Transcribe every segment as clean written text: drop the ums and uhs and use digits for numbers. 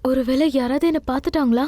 ஒருவேளை யாராவது என்ன பார்த்துட்டாங்களா?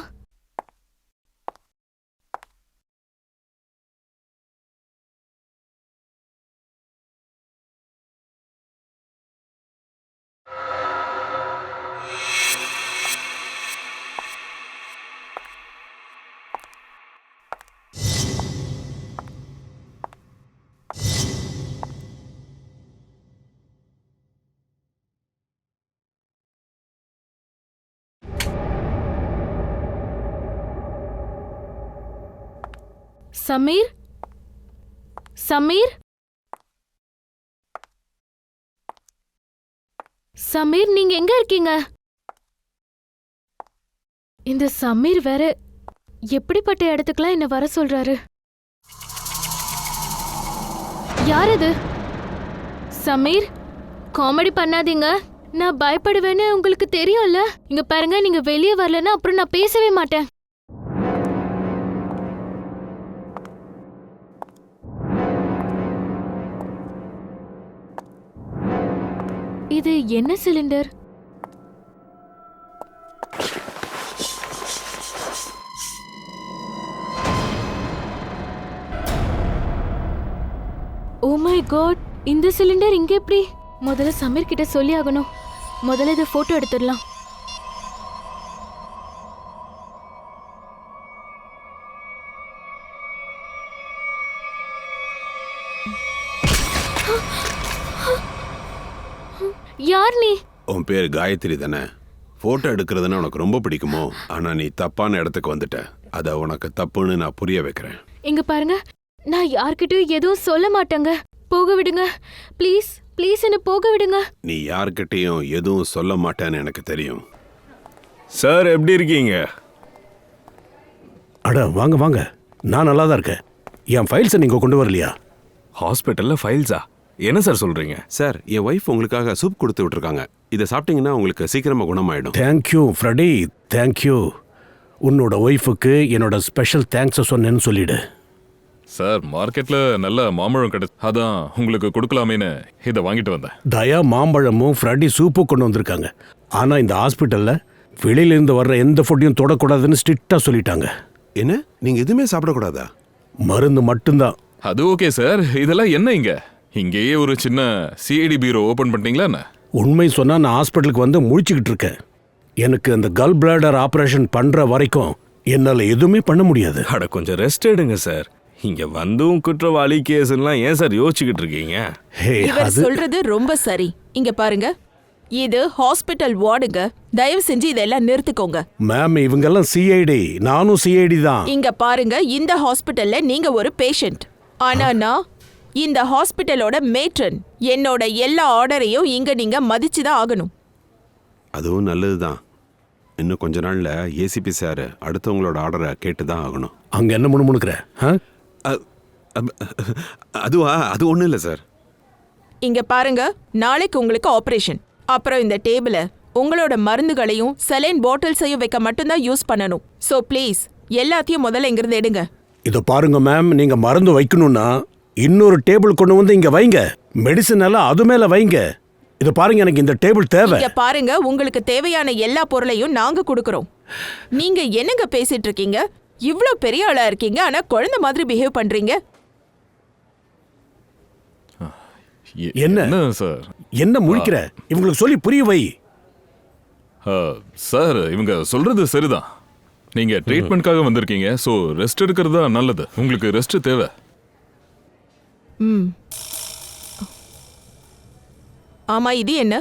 சமீர், சமீர், சமீர், நீங்க எங்க இருக்கீங்க? இந்த சமீர் வேற எப்படிப்பட்ட இடத்துக்குலாம் என்ன வர சொல்றாரு? யார் அது? சமீர், காமெடி பண்ணாதீங்க. நான் பயப்படுவேன்னு உங்களுக்கு தெரியும்ல. இங்க பாருங்க, நீங்க வெளியே வரலன்னா அப்புறம் நான் பேசவே மாட்டேன். இது என்ன சிலிண்டர்? ஓ மை காட், இந்த சிலிண்டர் இங்க எப்படி? முதல்ல சமீர் கிட்ட சொல்லி ஆகணும். முதல்ல இதை போட்டோ எடுத்துடலாம். யார் நீ? உன் பேர் காயத்ரி தானே? போட்டோ எடுக்கிறதுனா உனக்கு ரொம்ப பிடிக்குமோ? ஆனா நீ தப்பான இடத்துக்கு வந்துட்ட. அத உனக்கு தப்புன்னு நான் புரிய வைக்கிறேன். இங்க பாருங்க, நான் யார்கிட்டயும் எதுவும் சொல்ல மாட்டேங்க. போக விடுங்க ப்ளீஸ், ப்ளீஸ் என்ன போக விடுங்க. நீ யார்கிட்டயும் எதுவும் சொல்ல மாட்டேன்னு எனக்கு தெரியும். சார், எப்படி இருக்கீங்க? அட வாங்க வாங்க, நான் நல்லா தான் இருக்கேன். என் ஃபைல்ஸை நீங்கள் கொண்டு வரலையா? ஹாஸ்பிட்டலில் ஃபைல்ஸா? என்ன சார் சொல்கிறீங்க? சார், என் ஒய்ஃப் உங்களுக்காக சூப் கொடுத்து விட்டுருக்காங்க. இதை சாப்பிட்டீங்கன்னா உங்களுக்கு சீக்கிரமாக குணமாயிடும். Thank you Freddy, thank you. உன்னோட ஒய்ஃபுக்கு என்னோட ஸ்பெஷல் தேங்க்ஸை சொன்னேன்னு சொல்லிடு. சார், மார்க்கெட்ல நல்ல மாம்பழம் கிடைச்சு, அதான் உங்களுக்கு கொடுக்கலாமேன்னு இதை வாங்கிட்டு வந்தேன். தயா மாம்பழமும் ஃப்ரெடி சூப்பும் கொண்டு வந்திருக்காங்க. ஆனால் இந்த ஹாஸ்பிட்டலில் வெளியிலேருந்து வர்ற எந்த ஃபுட்டையும் தொடக்கூடாதுன்னு ஸ்ட்ரிக்டாக சொல்லிட்டாங்க. என்ன, நீங்கள் எதுவுமே சாப்பிடக்கூடாதா? மருந்து மட்டும்தான். அது ஓகே சார், இதெல்லாம் என்ன இங்கேயே ஒரு சின்ன சிஐடி பீரோ ஓபன் பண்ணிட்டீங்களா என்ன? உண்மை சொன்னால் நான் ஹாஸ்பிட்டலுக்கு வந்து முழிச்சுக்கிட்டு இருக்கேன். எனக்கு அந்த கல் பிளாடர் ஆப்ரேஷன் பண்ணுற வரைக்கும் என்னால் எதுவுமே பண்ண முடியாது. அட கொஞ்சம் ரெஸ்ட் எடுங்க சார். இங்க வந்தும் குற்றவாளி கேஸ்லாம் ஏன் சார் யோசிச்சுக்கிட்டு இருக்கீங்க? இவர் சொல்றது ரொம்ப சரி. இங்க பாருங்க, இது ஹாஸ்பிட்டல் வார்டுங்க. தயவு செஞ்சு இதெல்லாம் நிறுத்திக்கோங்க. மேம், இவங்கெல்லாம் சிஐடி, நானும் சிஐடி தான். இங்க பாருங்க, இந்த ஹாஸ்பிட்டல்ல நீங்க ஒரு பேஷண்ட். ஆனா நான் இந்த ஹாஸ்பிட்டலோட மேட்ரன். என்னோட எல்லா ஆர்டரையும் இங்க நீங்க மதிச்சுதான் ஆகணும். அதுவும் நல்லதுதான். இன்னும் கொஞ்ச நாள்ல ஏசிபி சார் அடுத்தவங்களோட ஆர்டரை கேட்டுதான் ஆகணும். அங்க என்ன முணுமுணுக்கிற? அதுவா? அது ஒண்ணும் இல்லை சார். இங்க பாருங்க, நாளைக்கு உங்களுக்கு ஆபரேஷன். அப்புறம் இந்த டேபிள உங்களோட மருந்துகளையும் சலைன் பாட்டில்ஸையும் வைக்க மட்டும்தான் யூஸ் பண்ணணும். ஸோ ப்ளீஸ் எல்லாத்தையும் முதல்ல இங்கிருந்து எடுங்க. இதை பாருங்க மேம், நீங்க மருந்து வைக்கணும்னா இன்னொரு டேபிள் கொண்டு வந்து இங்க வைங்க. மெடிசன் எல்லாம் அது மேல வைங்க. இதை பாருங்க, எனக்கு இந்த டேபிள் தேவை. இங்க பாருங்க, உங்களுக்கு தேவையான எல்லா பொருளையும் நாங்க கொடுக்கறோம். நீங்க என்னங்க பேசிட்டு இருக்கீங்க? இவ்ளோ பெரிய ஆளா இருக்கீங்க, ஆனா குழந்தை மாதிரி பிஹேவ் பண்றீங்க. என்ன சார்? என்ன முழிக்கிற? இவங்களுக்கு சொல்லி புரிய வை. சார், இவங்க சொல்றது சரிதான். நீங்க ட்ரீட்மெண்ட்காக வந்திருக்கீங்க, ஸோ ரெஸ்ட் எடுக்கிறது தான் நல்லது. உங்களுக்கு ரெஸ்ட் தேவை. ஆமா, இது என்ன?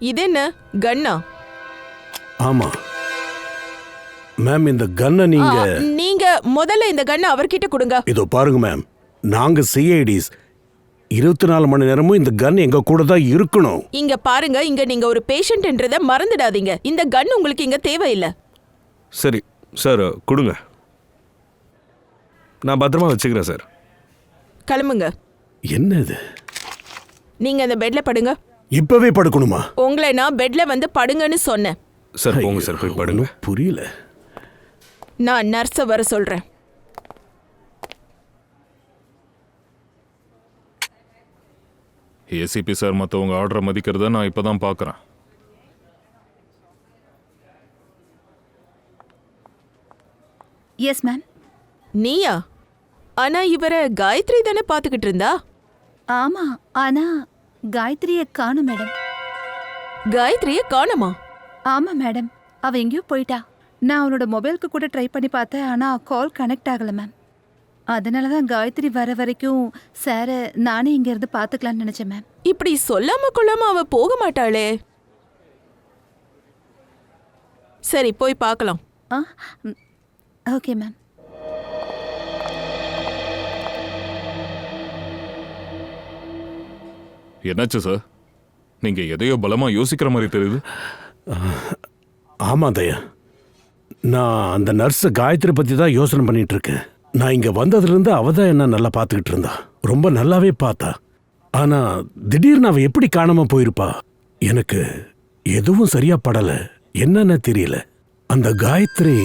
இது என்ன கன்னா? ஆமா மேம், இந்த கன்னை நீங்க முதல்ல இந்த கன்னை அவர்கிட்ட கொடுங்க. இதோ பாருங்க மேம், நாங்க சிஐடிஸ் 24 மணி நேரமும் இந்த கன் எங்க கூட தான் இருக்கணும். இங்க பாருங்க, இங்க நீங்க ஒரு பேஷண்ட்ன்றத மறந்துடாதீங்க. இந்த கன் உங்களுக்கு இங்க தேவையில்லை. சரி சார், கொடுங்க. நான் பத்திரமா வச்சுக்கிறேன் சார். கிளம்புங்க. என்ன இது? நீங்க அந்த பெட்ல படுங்க. இப்பவே படுக்கணுமா? உங்களை நான் பெட்ல வந்து படுங்கன்னு சொன்னேன். சார் போங்க சார், போய் படுங்க. புரியல. நான் நர்ஸை வர சொல்றேன். ஏசிபி சார் மற்றவங்க ஆர்டரை மதிக்கிறத நான் இப்பதான் பார்க்குறேன். Yes ma'am. நீயா? ஆனா இவரை காயத்ரி தானே பாத்துக்கிட்டு இருந்தா? ஆமா, ஆனா காயத்ரியை காணும் மேடம். காயத்ரிய காணுமா? ஆமா மேடம், அவ எங்கேயோ போயிட்டா. நான் அவனோட மொபைலுக்கு கூட ட்ரை பண்ணி பார்த்தேன், ஆனா கால் கனெக்ட் ஆகல மேம். அதனால தான் காயத்ரி வர வரைக்கும் சார் நானே இங்க இருந்து பாத்துக்கலாம்னு நினைச்சேன் மேம். இப்படி சொல்லாம கொள்ளாம அவ போக மாட்டாளே. சரி, போய் பார்க்கலாம். ஆ, ஓகே மேம். என்னாச்சு சார்? நீங்க எதையோ பலமா யோசிக்கிற மாதிரி தெரியுது. ஆமா தயா, நான் அந்த நர்ஸ் காயத்ரி பத்தி தான் யோசனை பண்ணிட்டு இருக்கேன். நான் இங்க வந்ததுலேருந்து அவ தான் என்ன நல்லா பார்த்துக்கிட்டு இருந்தா, ரொம்ப நல்லாவே பார்த்தா. ஆனா திடீர்னு அவ எப்படி காணாம போயிருப்பா? எனக்கு எதுவும் சரியா படல, என்னன்னு தெரியல. அந்த காயத்ரி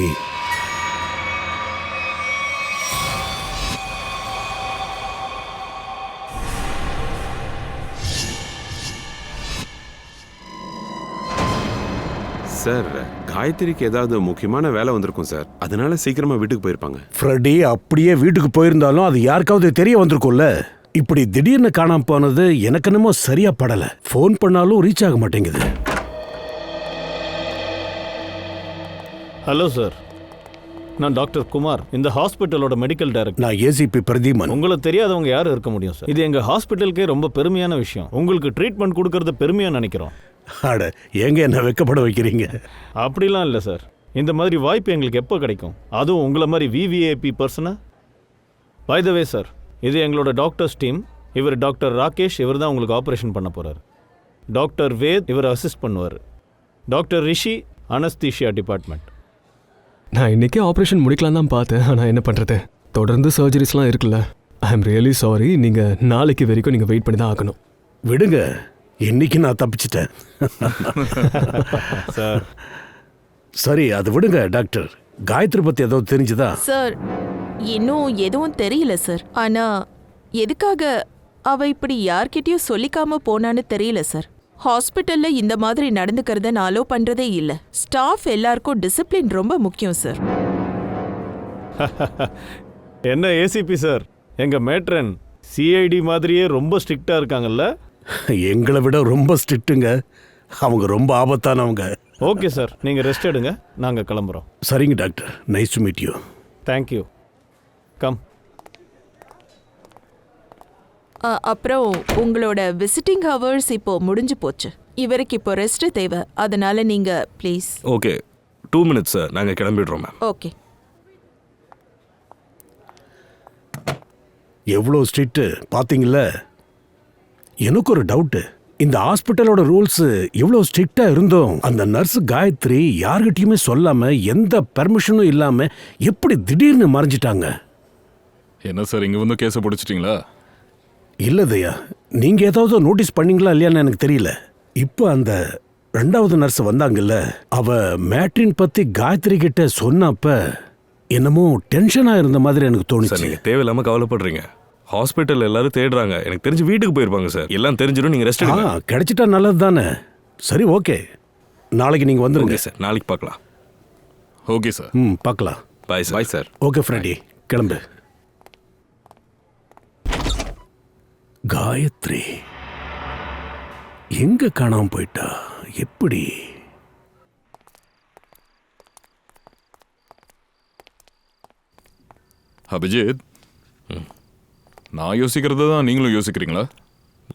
சார், காயத்ரிக்கு ஏதாவது முக்கியமான வேலை வந்திருக்கும் சார், அதனால சீக்கிரமா வீட்டுக்கு போயிருப்பாங்க. ஃப்ரெடி அப்படியே வீட்டுக்கு போயிருந்தாலும் அது யாருக்காவது தெரிய வந்திருக்கும்ல. இப்படி திடீர்னு காணாம போனது எனக்கு என்னமோ சரியா படல. ஃபோன் பண்ணாலும் ரீச் ஆக மாட்டேங்குது. ஹலோ சார், நான் டாக்டர் குமார், இந்த ஹாஸ்பிட்டலோட மெடிக்கல் டைரக்டர். நான் ஏசிபி பிரதீமன். உங்களுக்கு தெரியாதவங்க யாரும் இருக்க முடியும் சார். இது எங்க ஹாஸ்பிட்டலுக்கே ரொம்ப பெருமையான விஷயம். உங்களுக்கு ட்ரீட்மெண்ட் கொடுக்கறது பெருமையா நினைக்கிறோம். அட, ஏங்க என்ன வெக்கப்பட வைக்கிறீங்க? அப்படிலாம் இல்லை சார். இந்த மாதிரி வாய்ப்பு எங்களுக்கு எப்போ கிடைக்கும்? அதுவும் உங்களை மாதிரி விவிஐபி பர்சனா? பை த வே சார், இது எங்களோட டாக்டர்ஸ் டீம். இவர் டாக்டர் ராகேஷ், இவர் தான் உங்களுக்கு ஆப்ரேஷன் பண்ண போகிறார். டாக்டர் வேத் இவர் அசிஸ்ட் பண்ணுவார். டாக்டர் ரிஷி அனஸ்தீஷியா டிபார்ட்மெண்ட். நான் இன்னைக்கே ஆப்ரேஷன் முடிக்கலாம் தான் பார்த்தேன், ஆனால் என்ன பண்ணுறது, தொடர்ந்து சர்ஜரிஸ்லாம் இருக்குல்ல. I am really sorry. நீங்கள் நாளைக்கு வரைக்கும் நீங்கள் வெயிட் பண்ணி தான் ஆகணும். விடுங்க, இன்னைக்கு நான் தப்பிச்சிட்டேன். சார் சரி, அது விடுங்க. டாக்டர், காயத்ரி பத்தி ஏதோ தெரிஞ்சுதா? சார், இன்னும் எதுவும் தெரியல சார். ஆனா எதுக்காக அவ இப்படி யார்கிட்டயும் சொல்லிக்காம போனான்னு தெரியல சார். ஹாஸ்பிட்டல்ல இந்த மாதிரி நடந்துக்கிறத நான் அலோ பண்றதே இல்ல. ஸ்டாஃப் எல்லாருக்கும் டிசிப்ளின் ரொம்ப முக்கியம் சார். என்ன ஏசிபி சார், எங்கள் மேட்ரன் சிஐடி மாதிரியே ரொம்ப ஸ்ட்ரிக்டாக இருக்காங்கல்ல? எங்களை விட ரொம்ப ஸ்ட்ரிக்ட்டுங்க. அவங்க ரொம்ப ஆபத்தானவங்க. ஓகே சார், நீங்கள் ரெஸ்ட் எடுங்க, நாங்கள் கிளம்புறோம். சரிங்க doctor, nice to meet you. Thank you. Come. அப்புறம் உங்களோட விசிட்டிங் ஹவர்ஸ் இப்போ முடிஞ்சு போச்சு. இவருக்கு இப்போ ரெஸ்ட் தேவை, அதனால நீங்க ப்ளீஸ். ஓகே, 2 minutes சார், நாங்கள் கிளம்பிடுறோம் மேம். ஓகே. எவ்வளோ ஸ்ட்ரிக்ட் பார்த்தீங்களா? எனக்கு ஒரு டவுட்டு. இந்த ஹாஸ்பிட்டலோட ரூல்ஸ் இவ்வளோ ஸ்ட்ரிக்டா இருந்தோம் அந்த நர்ஸ் காயத்ரி யார்கிட்டயுமே சொல்லாம எந்த பெர்மிஷனும் இல்லாம எப்படி திடீர்னு மறைஞ்சிட்டாங்க? என்ன சார், இங்க வந்து கேஸை பிடிச்சிட்டிங்களா? இல்ல தயா, நீங்க ஏதாவது நோட்டீஸ் பண்ணீங்களா இல்லையான்னு எனக்கு தெரியல. இப்போ அந்த 2வது நர்ஸ் வந்தாங்கல்ல, அவ மேட்ரின் பத்தி காயத்ரி கிட்ட சொன்னப்ப என்னமோ டென்ஷனா இருந்த மாதிரி எனக்கு சார், தோணுச்சு. நீங்கள் தேவையில்லாமல் கவலைப்படுறீங்க. ஹாஸ்பிட்டல் எல்லாரும் தேடுறாங்க. எனக்கு தெரிஞ்சு வீட்டுக்கு போயிருப்பாங்க சார். எல்லாம் தெரிஞ்சிடும், நீங்கள் ரெஸ்ட் எடுங்க. கிடைச்சிட்டா நல்லது தானே. சரி, ஓகே, நாளைக்கு நீங்க வந்துருங்க சார். நாளைக்கு பார்க்கலாம். Okay sir. பார்க்கலாம். Bye sir. Bye sir. Okay Freddy, கிளம்பு. காயத்ரி எங்க காணாம போயிட்டா? எப்படி? அபிஜித், நான் யோசிக்கிறது தான் நீங்களும் யோசிக்கிறீங்களா?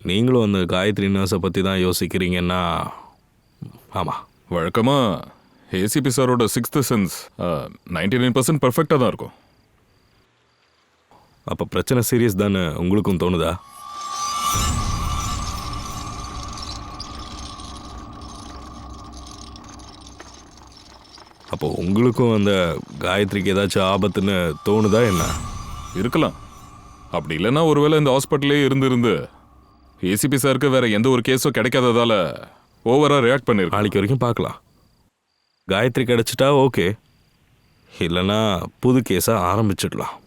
நீங்களும் அந்த காயத்ரி நர்ஸை பற்றி தான் யோசிக்கிறீங்கன்னா ஆமாம். வழக்கமாக ஏசிபி சாரோட 6th சென்ஸ் 99% பர்ஃபெக்டாக தான் இருக்கும். அப்போ பிரச்சனை சீரியஸ் தானே உங்களுக்கும் தோணுதா? அப்போ உங்களுக்கும் அந்த காயத்ரிக்கு ஏதாச்சும் ஆபத்துன்னு தோணுதா என்ன? இருக்கலாம். அப்படி இல்லைன்னா ஒருவேளை இந்த ஹாஸ்பிட்டலே இருந்து ஏசிபி சாருக்கு வேற எந்த ஒரு கேஸும் கிடைக்காததால ஓவரா ரியாக்ட் பண்ணிருக்கு. நாளைக்கு வரைக்கும் பார்க்கலாம். காயத்ரி கிடைச்சிட்டா ஓகே, இல்லைன்னா புது கேஸாக ஆரம்பிச்சிடலாம்.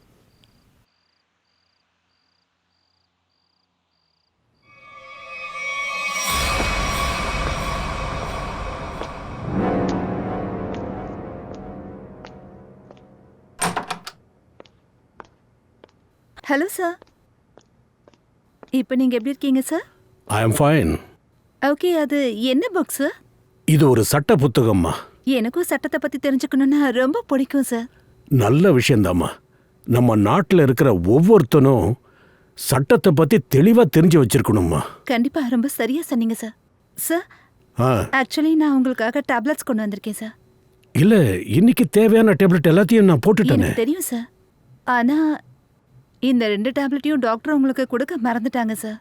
Hello sir. இப்போ நீங்க எப்படி இருக்கீங்க sir? I am fine. Okay, அது என்ன புக் சார்? இது ஒரு சட்ட புத்தகம்மா. எனக்கும் சட்டத்தை பத்தி தெரிஞ்சுக்கணும்னா ரொம்ப பிடிக்கும் சார். நல்ல விஷயந்தாம்மா. நம்ம நாட்டில் இருக்கிற ஒவ்வொருத்தனும் சட்டத்தை பத்தி தெளிவா தெரிஞ்சு வச்சிருக்கணும்மா. கண்டிப்பா ரொம்ப சரியா சொன்னீங்க சார். சார், ஆ, ஆக்சுவலி நான் உங்களுக்காக டேப்லெட்ஸ் கொண்டு வந்திருக்கேன் சார். இல்ல இன்னைக்கு தேவையான டேப்லெட் எல்லாத்தையும் நான் போட்டுட்டேனே. எனக்கு தெரியும் சார். ஆனா இந்த 2 டேப்லெட்டையும் டாக்டர் உங்களுக்கு கொடுக்க மறந்துட்டாங்க சார்.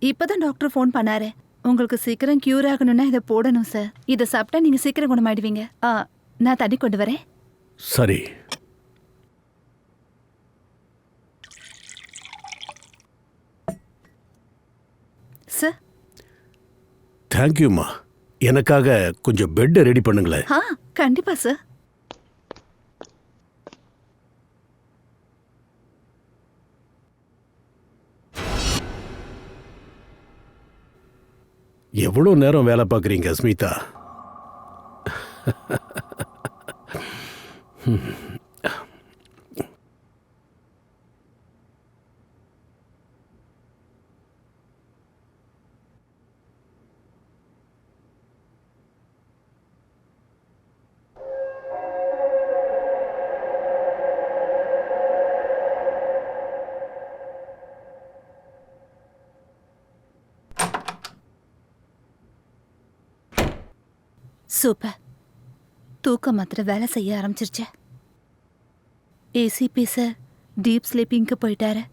இப்பதான் டாக்டர் ஃபோன் பண்ணாரு. உங்களுக்கு சீக்கிரம் கியூர் ஆகணும்னா இதை போடணும் சார். இதை சாப்பிட்டா நீங்க சீக்கிரம் குணமாயிடுவீங்க. நான் தண்ணி கொண்டு வரேன். சரி. சார். தேங்க்யூம்மா. எனக்காக கொஞ்சம் பெட் ரெடி பண்ணுங்களேன். கண்டிப்பா சார். எவ்வளோ நேரம் வேலை பார்க்குறீங்க ஸ்மிதா? சூப்பர். தூக்க மாத்திரை வேலை செய்ய ஆரம்பிச்சிருச்சு. ஏசிபி சார் டீப் ஸ்லீப்பிங்க்கு போயிட்டாரு.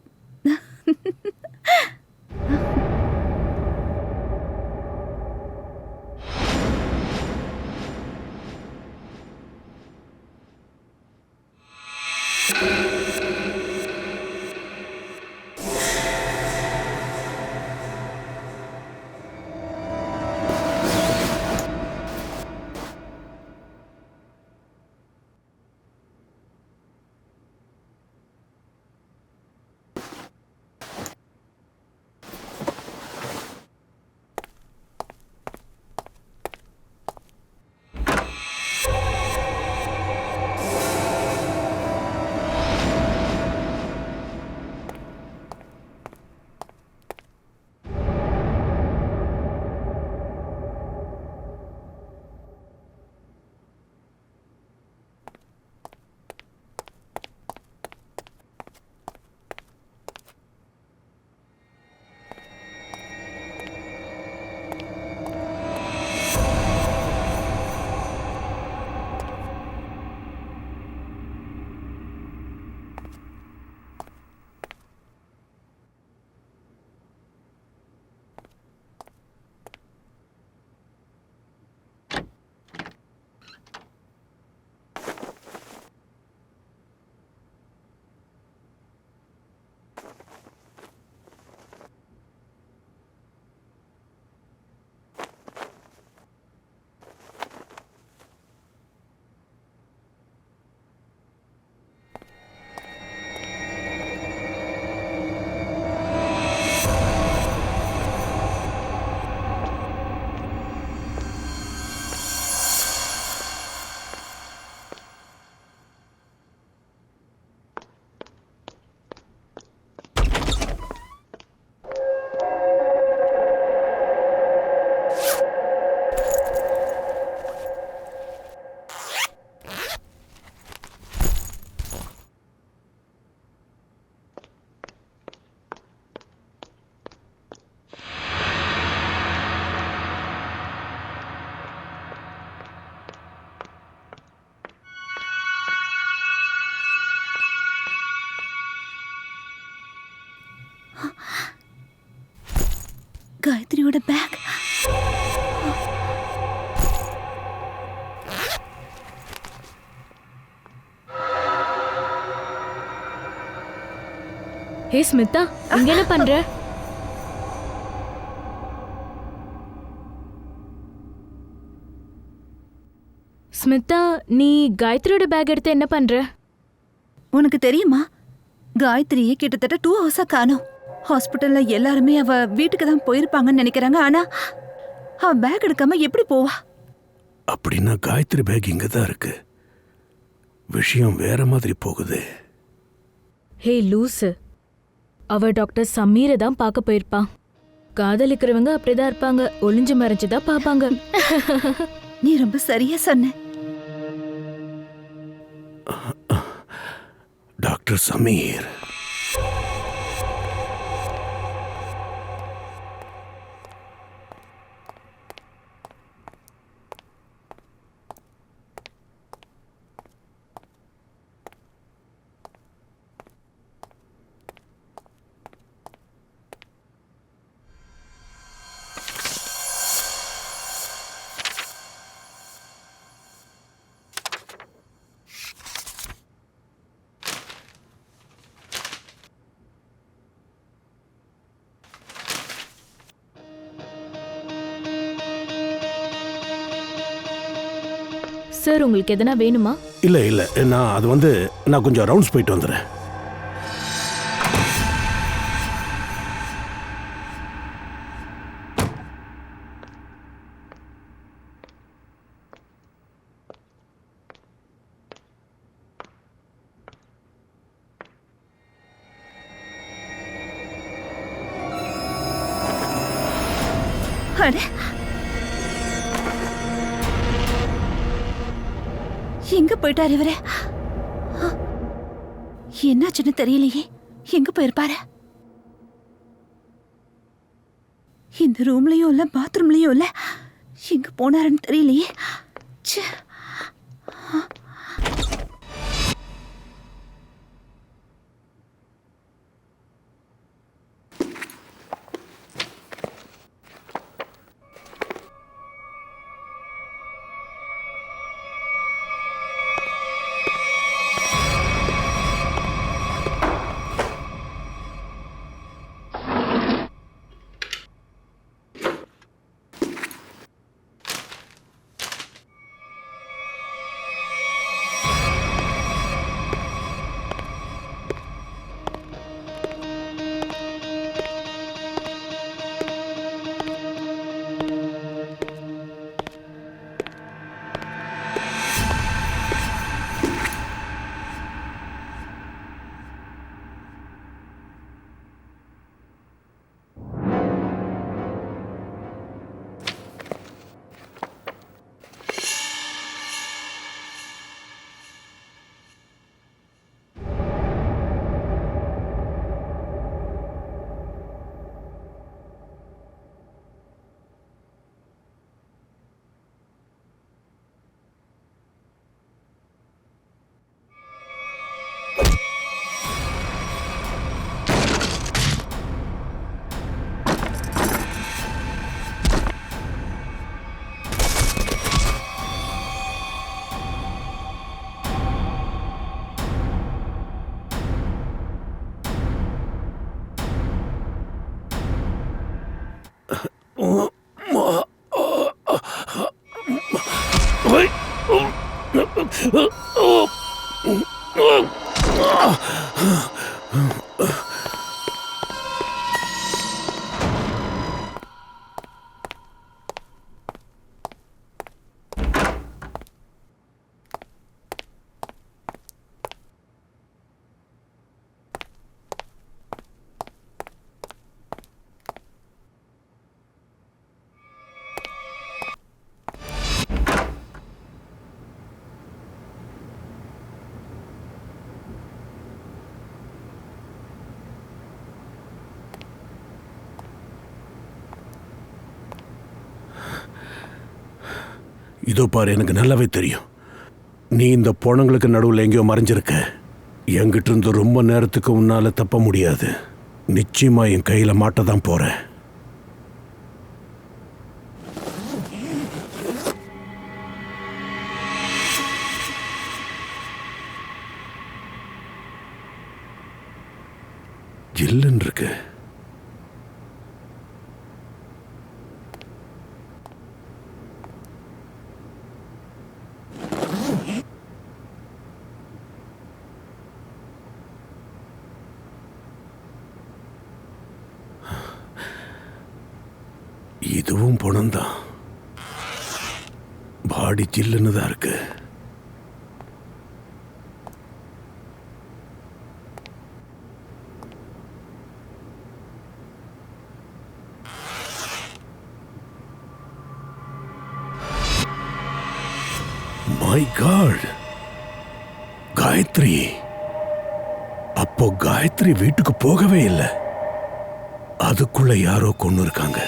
காயத்ரியோட பேக். ஹே ஸ்மிதா, இங்க என்ன பண்ற? ஸ்மிதா, நீ காயத்ரியோட பேக் எடுத்து என்ன பண்ற? உனக்கு தெரியுமா, காயத்ரியே கிட்டத்தட்ட 2 ஹவர்ஸா காணோம். ஹாஸ்பிட்டல்ல எல்லாருமே அவ வீட்டுக்கு தான் போயிருப்பாங்கன்னு நினைக்கிறாங்க. ஆனா அவ பேக் எடுக்காம எப்படி போவா? அப்படின்னா காயத்ரி பேக் இங்க தான் இருக்கு. விஷயம் வேற மாதிரி போகுது. ஹே லூசு, அவ டாக்டர் சமீரை தான் பார்க்க போயிருப்பா. காதலிக்கிறவங்க அப்படிதான் இருப்பாங்க, ஒளிஞ்சு மறைஞ்சுதான் பாப்பாங்க. நீ ரொம்ப சரியா சொன்ன. டாக்டர் சமீர், சார், உங்களுக்கு எதனா வேணுமா? இல்ல இல்ல, நான் கொஞ்சம் ரவுண்ட்ஸ் போயிட்டு வந்துடுறேன். அட, எங்க போயிட்டாரு இவரு? என்னாச்சுன்னு தெரியலையே. எங்க போயிருப்பாரு? இந்த ரூம்லயும் இல்ல, பாத்ரூம்லயும் இல்ல. எங்க போனாருன்னு தெரியலையே. ச்சே. இதோ பாரு, எனக்கு நல்லாவே தெரியும் நீ இந்த பொணங்களுக்கு நடுவில் எங்கேயோ மறைஞ்சிருக்க. என்கிட்ட இருந்து ரொம்ப நேரத்துக்கு உன்னால தப்ப முடியாது. நிச்சயமா என் கையில மாட்ட தான் போற. ஜில்லுன்னு இருக்கு. இதுவும் பணம்தான். பாடி ஜில்லுன்னு தான் இருக்கு. My god, Gayathri. அப்போ காயத்ரி வீட்டுக்கு போகவே இல்லை. அதுக்குள்ள யாரோ கொன்னு இருக்காங்க.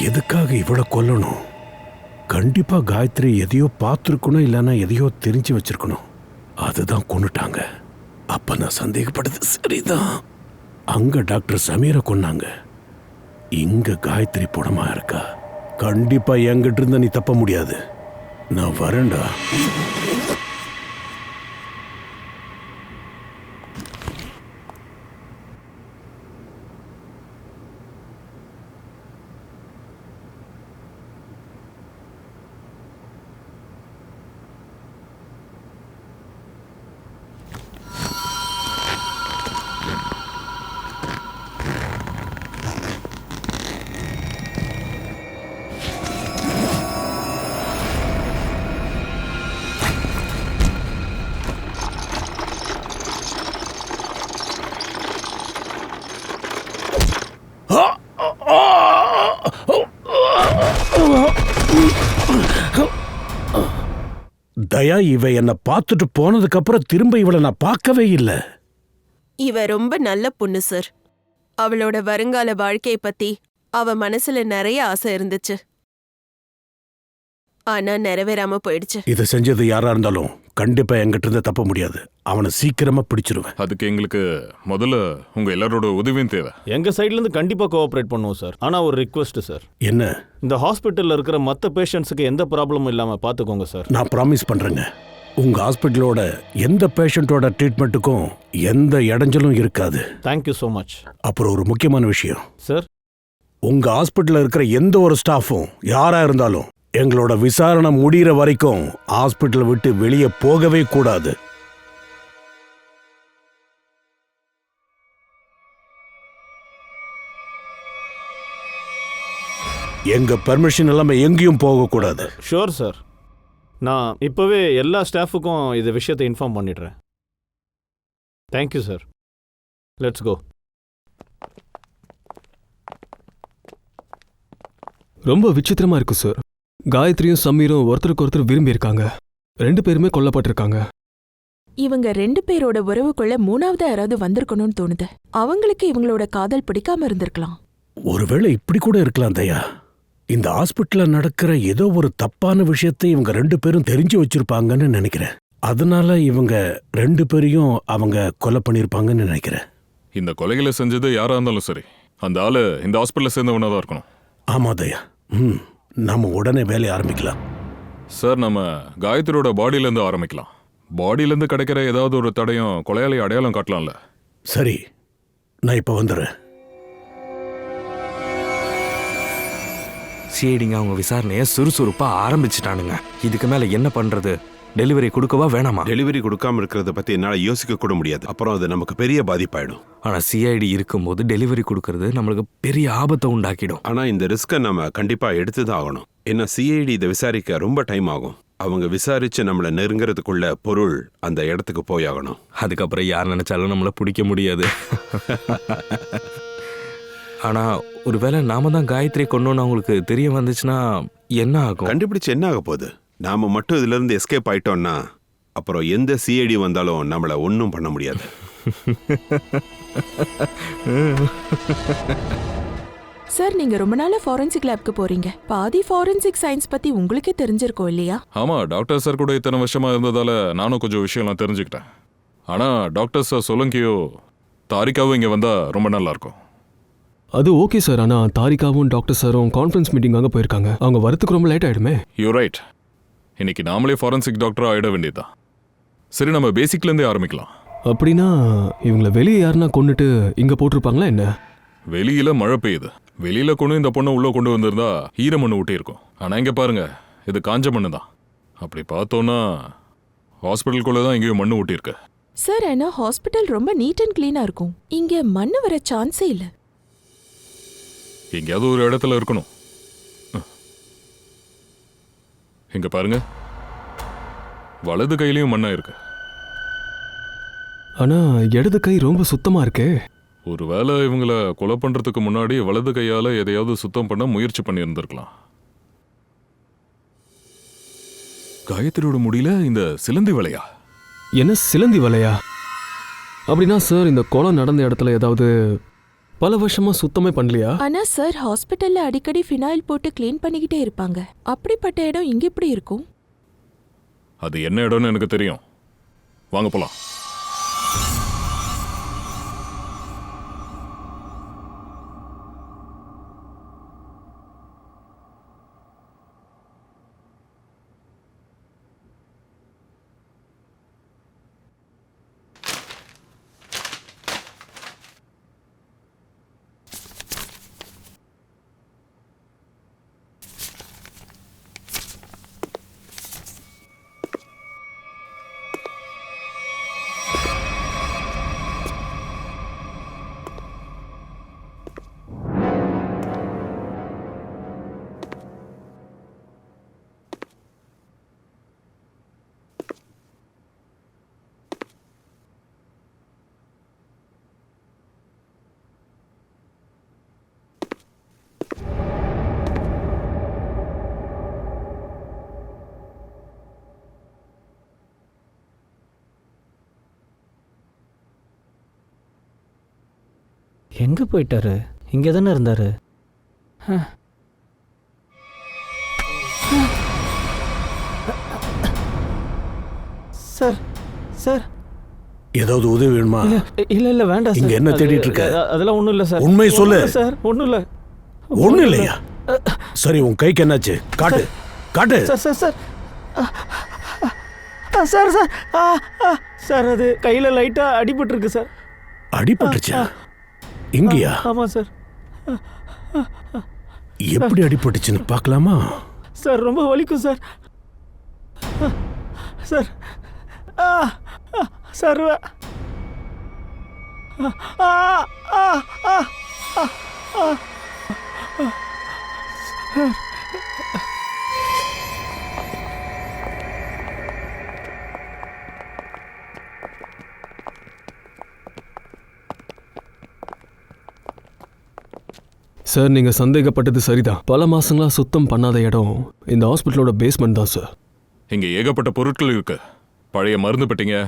எதுக்காக இவளை கொல்லணும்? கண்டிப்பா காயத்ரி எதையோ பார்த்துருக்கணும், இல்லைன்னா எதையோ தெரிஞ்சு வச்சிருக்கணும். அதுதான் கொன்னுட்டாங்க. அப்ப நான் சந்தேகப்பட்டது சரிதான். அங்க டாக்டர் சமீரை கொன்னாங்க, இங்க காயத்ரி புடமா இருக்கா. கண்டிப்பா என்கிட்ட இருந்த நீ தப்ப முடியாது. நான் வரேன்டா. தயா, இவ என்ன பார்த்துட்டு போனதுக்கு அப்புறம் திரும்ப இவளை நான் பார்க்கவே இல்லை. இவ ரொம்ப நல்ல பொண்ணு சார். அவளோட வருங்கால வாழ்க்கைய பத்தி அவ மனசுல நிறைய ஆசை இருந்துச்சு. ஆனா நிறைவேறாம போயிடுச்சு. இதை செஞ்சது யாரா இருந்தாலும் கண்டிப்பா என்கிட்ட இருந்து தப்ப முடியாது. அவனை சீக்கிரமா பிடிச்சிருவேன். அதுக்கு எங்களுக்கு முதல்ல உங்க எல்லாரோட உதவியும் தேவை. எங்கள் சைட்லேருந்து கண்டிப்பாக கோஆப்ரேட் பண்ணுவோம் சார். ஆனால் ஒரு ரிக்வெஸ்ட் சார். என்ன? இந்த ஹாஸ்பிட்டலில் இருக்கிற மற்ற பேஷண்ட்ஸுக்கு எந்த ப்ராப்ளமும் இல்லாமல் பார்த்துக்கோங்க சார். நான் ப்ராமிஸ் பண்றேங்க, உங்க ஹாஸ்பிட்டலோட எந்த பேஷண்டோட ட்ரீட்மெண்ட்டுக்கும் எந்த இடைஞ்சலும் இருக்காது. Thank you so much. அப்புறம் ஒரு முக்கியமான விஷயம் சார், உங்க ஹாஸ்பிட்டல்ல இருக்கிற எந்த ஒரு ஸ்டாஃபும் யாரா இருந்தாலும் எங்களோட விசாரணை முடிகிற வரைக்கும் ஹாஸ்பிட்டல் விட்டு வெளியே போகவே கூடாது. எங்க பெர்மிஷன் இல்லாம எங்கேயும் போகக்கூடாது. Sure sir. நான் இப்போவே எல்லா ஸ்டாஃபுக்கும் இந்த விஷயத்தை இன்ஃபார்ம் பண்ணிடுறேன். Thank you sir. Let's go. ரொம்ப விசித்திரமா இருக்கு சார். காயத்ரியும் சமீரும் ஒருத்தருக்கு ஒருத்தர் விரும்பி இருக்காங்க. 2 பேருமே கொல்லப்பட்டிருக்காங்க. இவங்க 2 பேரோட உறவுக்குள்ள 3வது யாராவது வந்திருக்கணும்னு தோணுது. அவங்களுக்கு இவங்களோட காதல் பிடிக்காம இருந்திருக்கலாம். ஒருவேளை இப்படி கூட இருக்கலாம் தயா. இந்த ஹாஸ்பிட்டல்ல நடக்கிற ஏதோ ஒரு தப்பான விஷயத்தை இவங்க 2 பேரும் தெரிஞ்சு வச்சிருப்பாங்கன்னு நினைக்கிறேன். அதனால இவங்க 2 பேரையும் அவங்க கொலை பண்ணிருப்பாங்கன்னு நினைக்கிறேன். இந்த கொலைகளை செஞ்சது யாரா இருந்தாலும் சரி, அந்த ஆளு இந்த ஹாஸ்பிட்டல்ல சேர்ந்தவனா தான் இருக்கணும். ஆமா தயா. நம்ம உடனே வேலையை ஆரம்பிக்கலாம். சார், நம்ம காயத்ரியோட பாடியிலேருந்து ஆரம்பிக்கலாம். பாடியிலேருந்து கிடைக்கிற ஏதாவது ஒரு தடையும் கொலையாளி அடையாளம் காட்டலாம்ல. சரி, நான் இப்போ வந்துடுறேன். சிஐடிங்க அவங்க விசாரணையை சுறுசுறுப்பா ஆரம்பிச்சிட்டானுங்க. இதுக்கு மேல என்ன பண்றது? டெலிவரி கொடுக்கவா வேணாமா? டெலிவரி கொடுக்காம இருக்கிறத பத்தி என்னால யோசிக்க கூட முடியாது. அப்புறம் அது நமக்கு பெரிய பாதிப்பாயிடும். ஆனா சிஐடி இருக்கும்போது டெலிவரி கொடுக்கறது நம்மளுக்கு பெரிய ஆபத்தை உண்டாக்கிடும். ஆனா இந்த ரிஸ்கை நம்ம கண்டிப்பா எடுத்துதான் ஆகணும். ஏன்னா சிஐடி இதை விசாரிக்க ரொம்ப டைம் ஆகும். அவங்க விசாரிச்சு நம்மளை நெருங்கிறதுக்குள்ள பொருள் அந்த இடத்துக்கு போயாகணும். அதுக்கப்புறம் யார் நினைச்சாலும் நம்மளை பிடிக்க முடியாது. ஆனா ஒருவேளை நாம தான் காயத்ரி கொண்டோன்னு அவங்களுக்கு தெரிய வந்துச்சுன்னா என்ன ஆகும்? கண்டுபிடிச்சு என்ன ஆக போகுது? நாம மட்டும் இதுல இருந்து எஸ்கேப் ஆயிட்டோம்னா அப்புறம் எந்த சிஐடி வந்தாலும் நம்மள ஒன்றும் பண்ண முடியாது. சார், நீங்க ரொம்ப நாளா ஃபாரன்சிக் லேப்க்கு போறீங்க. பாதி ஃபாரன்சிக் சயின்ஸ் பத்தி உங்களுக்கே தெரிஞ்சிருக்கோம் இல்லையா? ஆமா, டாக்டர் சார் கூட இத்தனை வருஷமா இருந்ததால நானும் கொஞ்சம் விஷயம்லாம் தெரிஞ்சுக்கிட்டேன். ஆனா டாக்டர் சார் சொலங்கியோ தாரிகாவும் இங்க வந்தா ரொம்ப நல்லா இருக்கும். அது ஓகே சார். ஆனால் தாரிகாவும் டாக்டர் சாரும் கான்ஃபரன்ஸ் மீட்டிங்காக போயிருக்காங்க. அவங்க வரத்துக்கு ரொம்ப லேட் ஆயிடுமே. You right. இன்னைக்கு நாமளே ஃபாரன்சிக் டாக்டரா ஆயிட வேண்டியதுதான். சரி, நம்ம பேசிக்லேருந்தே ஆரம்பிக்கலாம். அப்படின்னா இவங்களை வெளியே யாருன்னா கொண்டுட்டு இங்கே போட்டிருப்பாங்களா என்ன? வெளியில மழை பெய்யுது. வெளியில கொண்டு இந்த பொண்ணை உள்ள கொண்டு வந்திருந்தா ஈர மண்ணு ஊட்டி இருக்கும். ஆனா இங்க பாருங்க, இது காஞ்ச மண்ணு தான். அப்படி பார்த்தோன்னா ஹாஸ்பிட்டலுக்குள்ள தான் எங்கேயும் மண்ணு ஊட்டி இருக்கு. சார், ஆனா ஹாஸ்பிட்டல் ரொம்ப நீட் அண்ட் கிளீனா இருக்கும். இங்க மண்ணு வர சான்ஸே இல்ல. எங்கேயாவது ஒரு இடத்துல இருக்கணும். இங்க பாருங்க, வலது கையிலயும் மண்ணா இருக்கு. ஆனால் இடது கை ரொம்ப சுத்தமாக இருக்கே. ஒருவேளை இவங்கள கொலை பண்றதுக்கு முன்னாடி வலது கையால எதையாவது சுத்தம் பண்ண முயற்சி பண்ணி இருந்திருக்கலாம். காயத்ரியோட முடியல இந்த சிலந்தி வலையா? என்ன சிலந்தி வலையா? அப்படின்னா சார் இந்த கொலை நடந்த இடத்துல ஏதாவது பல வருஷமா சுத்தமே பண்ணலையா? ஆனா சார் ஹாஸ்பிட்டல்ல அடிக்கடி ஃபினாயில் போட்டு க்ளீன் பண்ணிக்கிட்டே இருப்பாங்க. அப்படிப்பட்ட இடம் இங்க எப்படி இருக்கும்? அது என்ன இடம்னு எனக்கு தெரியும். வாங்க போலாம். எங்கே போயிட்டாரு? இங்கே தானே இருந்தார். சார் சார் ஏதாவது உதவி வேணுமா? இல்லை இல்லை வேண்டாம் சார். இங்க என்ன தேடிட்டு இருக்க? அதெல்லாம் ஒன்றும் இல்லை சார். உண்மை சொல்லு சார். ஒன்றும் இல்லை. ஒன்றும் இல்லையா? சரி, உன் கைக்கு என்னாச்சு? காட்டு காட்டு. Sir sir sir sir sir sir அது கையில் லைட்டாக அடிபட்டுருக்கு சார். அடிபட்டுச்சா? இங்கயா? ஆமாம் சார். எப்படி அடிபட்டுச்சுன்னு பார்க்கலாமா? சார் ரொம்ப வலிக்கும் சார். சார் சார் சார் நீங்கள் சந்தேகப்பட்டது சரிதான். பல மாசங்களா சுத்தம் பண்ணாத இடம் இந்த ஹாஸ்பிட்டலோட பேஸ்மெண்ட் தான் சார். இங்க ஏகப்பட்ட பொருட்கள் இருக்கு. பழைய மருந்து பெட்டிங்க,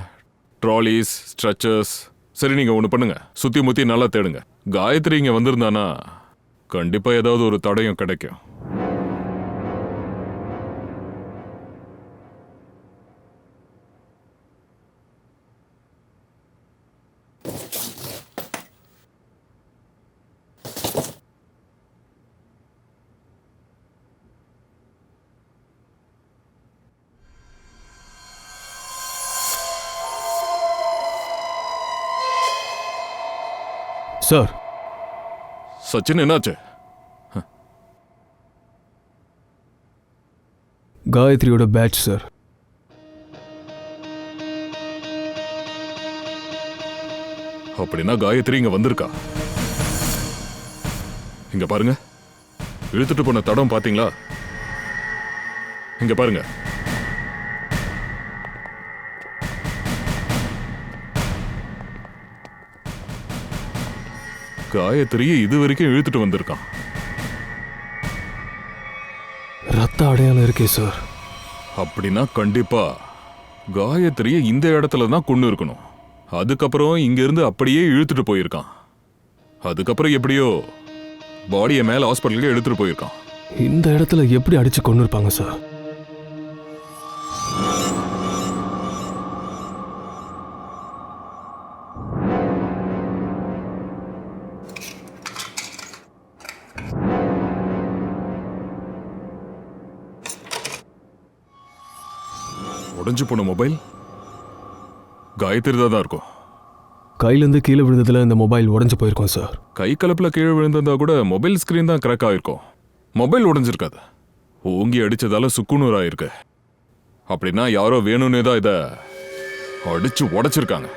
ட்ராலிஸ், ஸ்ட்ரெச்சர்ஸ். சரி, நீங்க ஒன்று பண்ணுங்க, சுத்தி முத்தி நல்லா தேடுங்க. காயத்ரி இங்க வந்திருந்தானா கண்டிப்பா ஏதாவது ஒரு தடயம் கிடைக்கும். சார் சச்சின், என்னாச்சு? காயத்ரியோட பேட்ச் சார். அப்படின்னா காயத்ரி இங்க வந்திருக்கா. இங்க பாருங்க, இழுத்துட்டு போன தடம் பாத்தீங்களா? இங்க பாருங்க. காயத்ரியை இது வரைக்கும் இழுத்துட்டு வந்திருக்கான். ரத்த அடையாளம் இருக்கே சார். அப்படின்னா கண்டிப்பா காயத்ரியை இந்த இடத்துல தான் கொண்டு இருக்கணும். அதுக்கப்புறம் இங்க இருந்து அப்படியே இழுத்துட்டு போயிருக்கான். அதுக்கப்புறம் எப்படியோ பாடியை மேல ஹாஸ்பிட்டலுக்கு எடுத்துட்டு போயிருக்கான். இந்த இடத்துல எப்படி அடிச்சு கொண்டு இருப்பாங்க சார்? உடைஞ்சு போன மொபைல் காயத்ரி தான் இருக்கும். கையிலேருந்து கீழே விழுந்ததுல இந்த மொபைல் உடஞ்சு போயிருக்கோம் சார். கை கலப்புல கீழே விழுந்திருந்தா கூட மொபைல் ஸ்கிரீன் தான் கிராக் ஆயிருக்கும். மொபைல் உடைஞ்சிருக்காது. ஓங்கி அடிச்சதால சுக்குநூறு ஆயிருக்கு. அப்படின்னா யாரோ வேணும்னே தான் இதை அடிச்சு உடைச்சிருக்காங்க.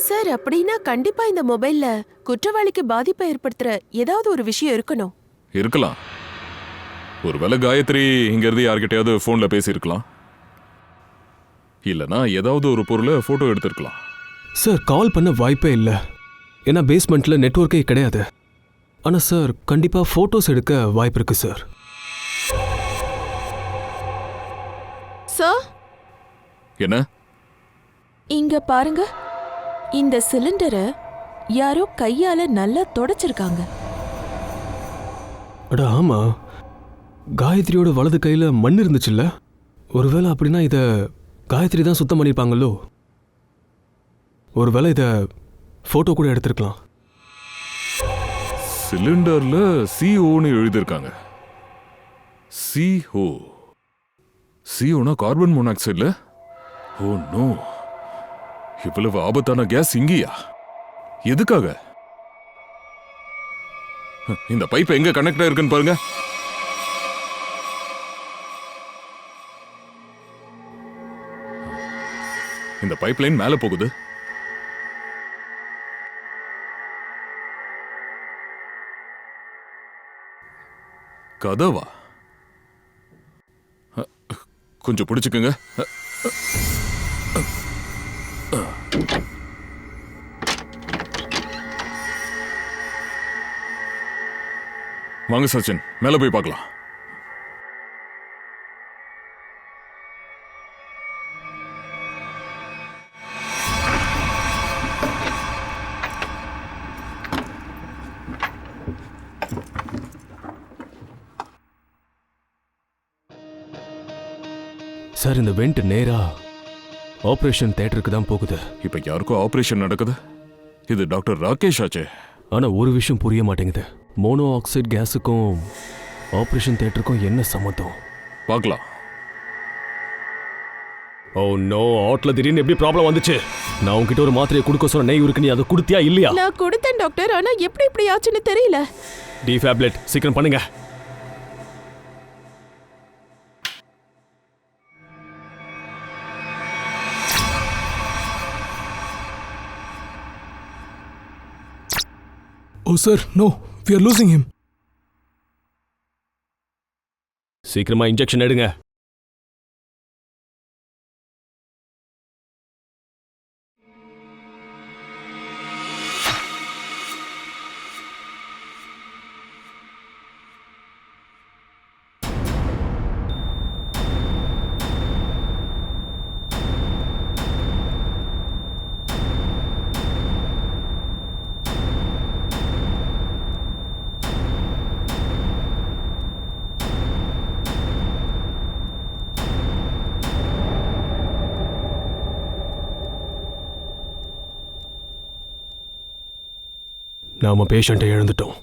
சார் அப்படின்னா கண்டிப்பா இந்த மொபைல்ல குற்றவாளிக்கு பாதிப்பை ஏற்படுத்துற ஏதாவது ஒரு விஷயம் இருக்கணும். இருக்கலாம். ஒருவேளை காயத்ரி இங்க இருந்து யார்கிட்டயாவது போன்ல பேசியிருக்கலாம். இல்லனா ஏதாவது ஒரு பொருளை போட்டோ எடுத்திருக்கலாம். சார் கால் பண்ண வாய்ப்பே இல்லை. ஏன்னா பேஸ்மெண்ட்டில் நெட்வொர்க்கே கிடையாது. ஆனால் சார் கண்டிப்பாக ஃபோட்டோஸ் எடுக்க வாய்ப்பு இருக்குது சார். சார், என்ன? இங்க பாருங்க, இந்த சிலிண்டரை யாரோ கையால நல்லா தொடச்சிருக்காங்க. அட ஆமா, காயத்ரியோட வலது கையில மண் இருந்துச்சுல்ல? ஒருவேளை அப்படின்னா இதை காயத்ரி தான் சுத்தம் பண்ணியிருப்பாங்களோ? ஒருவேளை இதை ஃபோட்டோ கூட எடுத்திருக்கலாம். சிலிண்டர்ல சிஓன்னு எழுதியிருக்காங்க. சிஓ. சிஓனா கார்பன் மோனாக்சைடுல? ஓ நோ, இவ்வளவு ஆபத்தான கேஸ் இங்கேயா? எதுக்காக? இந்த பைப் எங்க கனெக்ட் ஆயிருக்குன்னு பாருங்க. இந்த பைப் லைன் மேல போகுது. கதவா? கொஞ்சம் பிடிச்சுக்குங்க. வாங்க சச்சின், மேல போய் பார்க்கலாம். சார், இந்த வெண்ட் நேரா ஆபரேஷன் தியேட்டருக்கு தான் போகுது. இப்ப யாருக்கும் ஆபரேஷன் நடக்குது. இது டாக்டர் ராகேஷ் ஆச்சே. ஆனா ஒரு விஷயம் புரிய மாட்டேங்குது. மோனோ ஆக்சைடு கேஸுக்கும் ஆபரேஷன் தியேட்டருக்கும் என்ன சம்மந்தம்? பார்க்கலாம். ஓ நோ, ஆட்ல திடீர்னு எப்படி ப்ராப்ளம் வந்துச்சு? நான் உங்ககிட்ட ஒரு மாத்திரையை கொடுக்க சொன்ன நெய் இருக்கு, நீ அதை கொடுத்தியா இல்லையா? நான் கொடுத்தேன் டாக்டர், ஆனா எப்படி இப்படி ஆச்சுன்னு தெரியல. டிஃபேப்லெட் சீக்கிரம் பண்ணுங்க. Oh sir, no, we are losing him. சீக்கிரமா இன்ஜெக்ஷன் எடுங்க. நாம பேஷண்ட்டை இழந்துட்டோம்.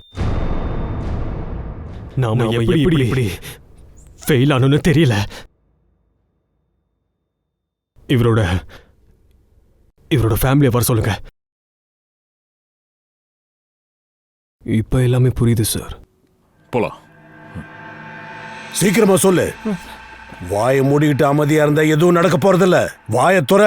நாம எப்படி இப்படி ஃபெயில் ஆனோன்னு தெரியல. இவரோட ஃபேமிலியை வர சொல்லுங்க. இப்ப எல்லாமே புரியுது சார். போலாம். சீக்கிரமா சொல்லு. வாயை மூடிக்கிட்டு அமைதியா இருந்தா எதுவும் நடக்க போறதில்ல. வாயை துற.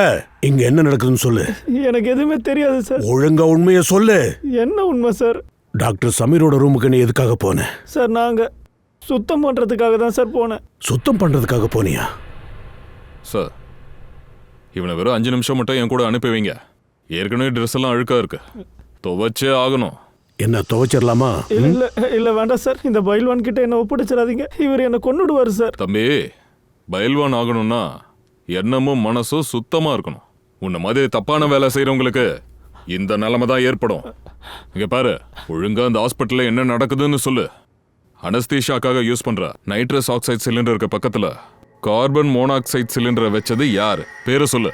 இங்க என்ன நடக்குதுன்னு சொல்லு. எனக்கு எதுவுமே தெரியாது சார். ஒழுங்கா உண்மையை சொல்லு. என்ன உண்மை சார்? டாக்டர் சமீரோட ரூமுக்கு நீ எதுக்காக போன? சார், நாங்க சுத்தம் பண்றதுக்காக தான் சார் போனேன். சுத்தம் பண்றதுக்காக போனியா? சார், இவனை வெறும் 5 நிமிஷம் மட்டும் என் கூட அனுப்பி வைங்க. ஏற்கனவே ட்ரெஸ் எல்லாம் அழுக்கா இருக்கு, துவைச்சே ஆகணும். என்ன துவைச்சிடலாமா? இல்ல வேண்டாம் சார். இந்த பயில்வான் கிட்ட என்ன ஒப்படைச்சிடாதீங்க. இவர் என்ன கொன்னுடுவாரு சார். தம்பி, பயில்வான் ஆகணும்னா எண்ணமும் மனசும் சுத்தமா இருக்கணும். உன்ன மாதிரி தப்பான வேலை செய்யறவங்களுக்கு இந்த நிலைமை தான் ஏற்படும். இங்க பாரு, ஒழுங்கா அந்த ஹாஸ்பிட்டல்ல என்ன நடக்குதுன்னு சொல்லு. அனஸ்தீஷாக்காக யூஸ் பண்ற நைட்ரஸ் ஆக்சைடு சிலிண்டருக்கு பக்கத்துல கார்பன் மோனாக்சைடு சிலிண்டரை வச்சது யார்? பேரை சொல்லு.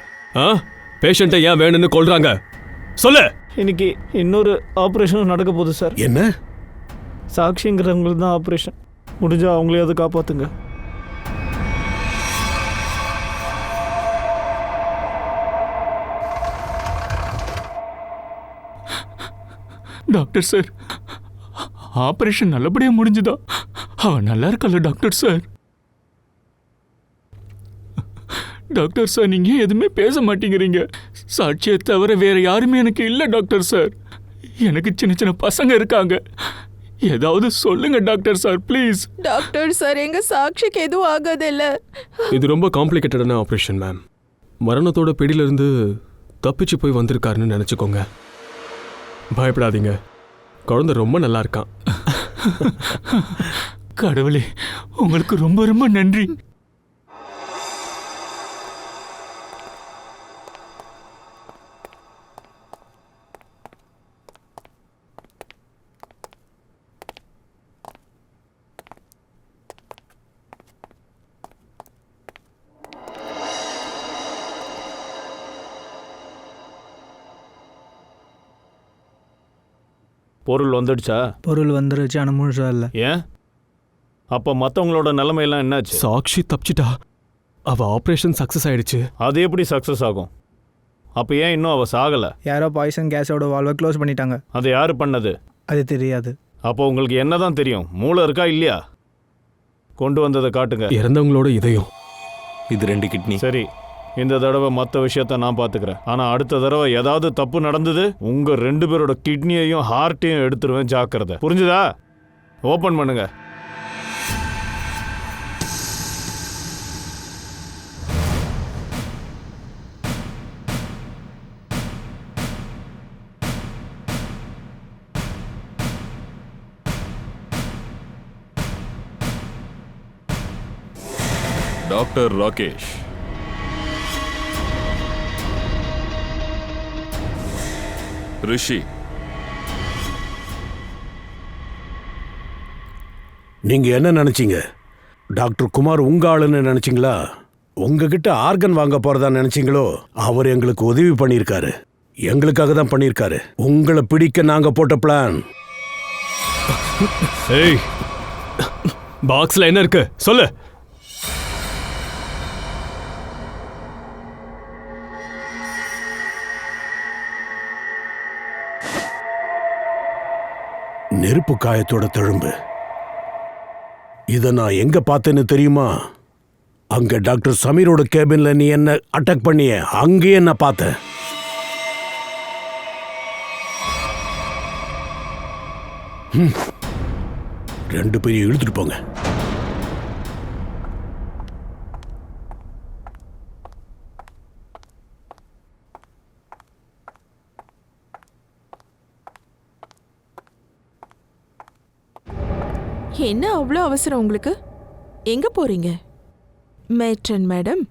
பேஷண்ட்டை ஏன் வேணும்னு கொல்றாங்க? சொல்லு. இன்னைக்கு இன்னொரு ஆபரேஷன் நடக்க போகுது சார். என்ன? சாட்சிங்கிறவங்களுக்கு தான் ஆபரேஷன். முடிஞ்சா அவங்களையாவது காப்பாத்துங்க. டாக்டர் சார், ஆபரேஷன் நல்லபடியா முடிஞ்சுதா? அவன் நல்லா இருக்கல டாக்டர் சார்? டாக்டர் சார், நீங்க எதுவுமே பேச மாட்டேங்கிறீங்க. சாட்சியை தவிர வேற யாருமே எனக்கு இல்லை டாக்டர் சார். எனக்கு சின்ன சின்ன பசங்க இருக்காங்க. ஏதாவது சொல்லுங்க doctor sir, please. Doctor sir, எங்க சாட்சிக்கு எதுவும் ஆகாதில்ல. இது ரொம்ப காம்ப்ளிகேட்டடான ஆபரேஷன் மேம். மரணத்தோட பிடியிலிருந்து தப்பிச்சு போய் வந்திருக்காருன்னு நினைச்சுக்கோங்க. பயப்படாதீங்க, குழந்தை ரொம்ப நல்லா இருக்கான். கடவுளே, உங்களுக்கு ரொம்ப ரொம்ப நன்றி. பொருள் வந்துடுச்சா? பொருள் வந்துருச்சு, ஆனால் முழுசா இல்லை. ஏன்? அப்போ மற்றவங்களோட நிலைமையெல்லாம் என்னாச்சு? சாக்ஷி தப்பிச்சிட்டா. அவ ஆப்ரேஷன் சக்ஸஸ் ஆயிடுச்சு. அது எப்படி சக்ஸஸ் ஆகும்? அப்போ ஏன் இன்னும் அவள் சாகலை? யாரோ பாய்சன் கேஸோட வால்வை க்ளோஸ் பண்ணிட்டாங்க. அதை யார் பண்ணது? அது தெரியாது. அப்போ உங்களுக்கு என்ன தான் தெரியும்? மூளை இருக்கா இல்லையா? கொண்டு வந்ததை காட்டுங்க. இறந்தவங்களோட இதயம். இது 2 கிட்னி. சரி, இந்த தடவை மற்ற விஷயத்த நான் பார்த்துக்கிறேன். ஆனால் அடுத்த தடவை ஏதாவது தப்பு நடந்தது, உங்கள் 2 பேரோட கிட்னியையும் ஹார்ட்டையும் எடுத்துருவேன். ஜாக்கிரதை, புரிஞ்சுதா? ஓப்பன் பண்ணுங்க. டாக்டர் ராகேஷ், ரிஷி, நீங்க என்ன நினைச்சீங்க? டாக்டர் குமார் உங்க ஆளுன்னு நினைச்சீங்களா? உங்ககிட்ட ஆர்கன் வாங்க போறதா நினைச்சீங்களோ? அவர் எங்களுக்கு உதவி பண்ணியிருக்காரு. எங்களுக்காக தான் பண்ணியிருக்காரு. உங்களை பிடிக்க நாங்க போட்ட பிளான். ஏய், பாக்ஸ்ல என்ன இருக்கு சொல்லு. நெருப்பு காயத்தோட தழும்பு. இதை நான் எங்க பார்த்தேன்னு தெரியுமா? அங்க டாக்டர் சமீரோட கேபின்ல நீ என்ன அட்டாக் பண்ணிய அங்கேயே நான் பார்த்தேன். ம். 2 பேரையும் இழுத்துட்டு போங்க. என்ன அவ்வளோ அவசரம் உங்களுக்கு? எங்க போறீங்க மேட்ரன் மேடம்?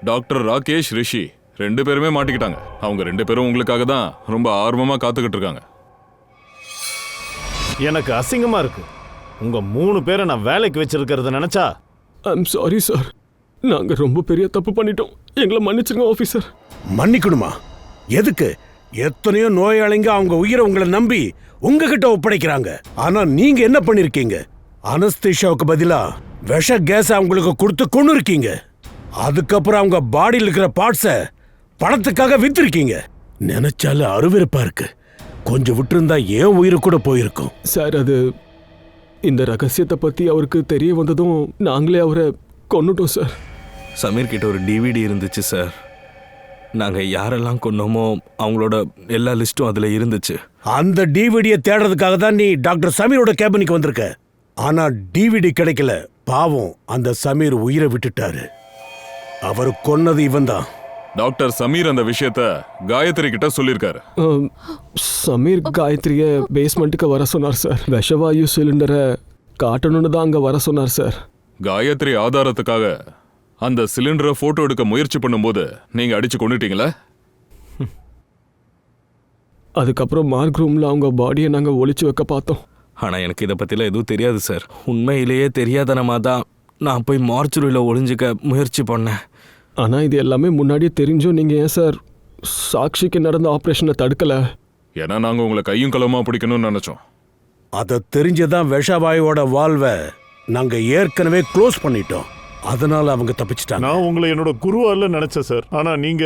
டாக்டர் ராகேஷ், ரிஷி 2 பேருமே மாட்டிக்கிட்டாங்க. அவங்க 2 பேரும் உங்களுக்காக தான் ரொம்ப ஆர்வமா காத்துக்கிட்டு இருக்காங்க. எனக்கு அசிங்கமா இருக்கு. உங்க 3 பேரை நான் வேலைக்கு வச்சிருக்கிறத நினைச்சா. ஐம் சாரி சார், நாங்க ரொம்ப பெரிய தப்பு பண்ணிட்டோம். எங்களை மன்னிச்சிருங்க ஆஃபீஸர். மன்னிக்கணுமா? எதுக்கு? எத்தனையோ நோயாளிங்க அவங்க உயிரை உங்களை நம்பி உங்ககிட்ட ஒப்படைக்கிறாங்க. ஆனா நீங்க என்ன பண்ணிருக்கீங்க? அனஸ்தீஷாவுக்கு பதிலா விஷ கேஸ் அவங்களுக்கு கொடுத்து கொண்டு இருக்கீங்க. அதுக்கப்புறம் அவங்க பாடியில் இருக்கிற பார்ட்ஸை பணத்துக்காக வித்திருக்கீங்க. நினைச்சால அருவருப்பா இருக்கு. கொஞ்சம் விட்டுருந்தா ஏன் உயிரை கூட போயிருக்கும். சார், அது இந்த ரகசியத்தை பத்தி அவருக்கு தெரிய வந்ததும் நாங்களே அவரை கொன்னுட்டோம் சார். சமீர் கிட்ட ஒரு டிவிடி இருந்துச்சு சார். நாங்கள் யாரெல்லாம் கொன்னோமோ அவங்களோட எல்லா லிஸ்ட்டும் அதில் இருந்துச்சு. அந்த டிவிடியை தேடுறதுக்காக தான் நீ டாக்டர் சமீரோட கேபினுக்கு வந்திருக்க. ஆனா டிவிடி கிடைக்கல. பாவம், அந்த சமீர் உயிரை விட்டுட்டாரு. அவர் கொன்னது இவன் தான். டாக்டர் சமீர் அந்த விஷயத்த காயத்ரி கிட்ட சொல்லியிருக்காரு. சமீர் காயத்ரிய பேஸ்மெண்ட்டுக்கு வர சொன்னார் சார். விஷவாயு சிலிண்டரை காட்டணும்னு தான் அங்கே வர சொன்னார் சார். காயத்ரி ஆதாரத்துக்காக அந்த சிலிண்டரை போட்டோ எடுக்க முயற்சி பண்ணும்போது நீங்க அடிச்சு கொண்டுட்டீங்களா? அதுக்கப்புறம் மார்க் ரூம்ல அவங்க பாடியை நாங்கள் ஒளிச்சு வைக்க பார்த்தோம். ஆனால் எனக்கு இதை பற்றிலாம் எதுவும் தெரியாது சார். உண்மையிலேயே தெரியாதனமாக தான் நான் போய் மார்ச்சுரியில் ஒளிஞ்சிக்க முயற்சி பண்ணேன். ஆனால் இது எல்லாமே முன்னாடியே தெரிஞ்சும் நீங்கள் ஏன் சார் சாக்ஷிக்கு நடந்த ஆப்ரேஷனை தடுக்கலை? ஏன்னா நாங்கள் உங்களை கையும் களமா பிடிக்கணும்னு நினைச்சோம். அதை தெரிஞ்சதான் விஷவாயுவோட வால்வை நாங்க ஏற்கனவே க்ளோஸ் பண்ணிட்டோம். அதனால அவங்க தப்பிச்சிட்டாங்க. நான் உங்களை என்னோட குருவால நினைச்சேன் சார். ஆனா நீங்க,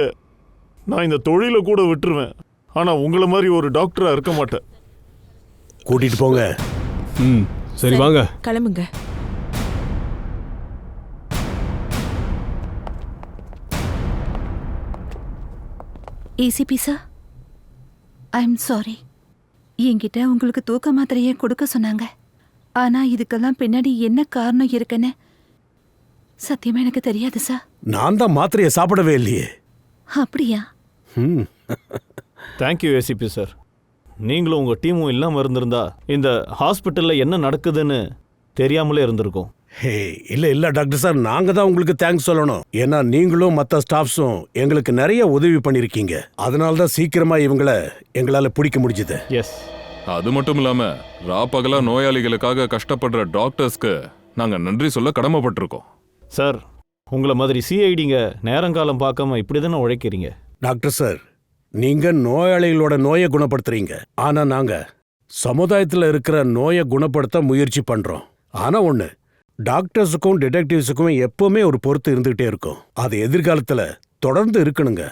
நான் இந்த தொழிலை கூட விட்டுருவேன். ஆனா உங்களை மாதிரி ஒரு டாக்டரா இருக்க மாட்டேன். கூட்டிட்டு போங்க. ம், சரி வாங்க கிளம்புங்க. ACP sir, I am sorry. என்கிட்ட உங்களுக்கு தூக்க மாத்திரையே கொடுக்க சொன்னாங்க. ஆனா இதுக்கெல்லாம் பின்னாடி என்ன காரணம் இருக்குன்னு சத்தியமா எனக்கு தெரியாது சார். நான் தான் மாத்திரையை சாப்பிடவே இல்லையே. அப்படியா? Thank you ACP sir. நீங்களும் உங்க டீமும் இல்லாம இருந்திருந்தா இந்த ஹாஸ்பிட்டல்ல என்ன நடக்குதுன்னு தெரியாமலே இருந்திருக்கும். ஹே, இல்ல டாக்டர் சார், நாங்க தான் உங்களுக்கு தேங்க்ஸ் சொல்லணும். ஏன்னா நீங்களும் மற்ற ஸ்டாஃப்ஸும் எங்களுக்கு நிறைய உதவி பண்ணிருக்கீங்க. அதனால தான் சீக்கிரமா இவங்களை எங்களால பிடிக்க முடிஞ்சது. எஸ். அது மட்டும் இல்லாம ராப்பகலா நோயாளிகளுக்காக கஷ்டப்படுற டாக்டர்ஸ்க்கு நாங்க நன்றி சொல்ல கடமைப்பட்டிருக்கோம். சார், உங்களை மாதிரி சிஐடிங்க நேரங்காலம் பார்க்காம இப்படி தானே உழைக்கிறீங்க. டாக்டர் சார், நீங்க நோயாளிகளோட நோயை குணப்படுத்துறீங்க. ஆனா நாங்க சமுதாயத்துல இருக்கிற நோயை குணப்படுத்த முயற்சி பண்றோம். ஆனா ஒண்ணு, டாக்டர்ஸுக்கும் டிடெக்டிவ்ஸுக்கும் எப்பவுமே ஒரு பொறுத்து இருந்துகிட்டே இருக்கும். அது எதிர்காலத்துல தொடர்ந்து இருக்கணுங்க.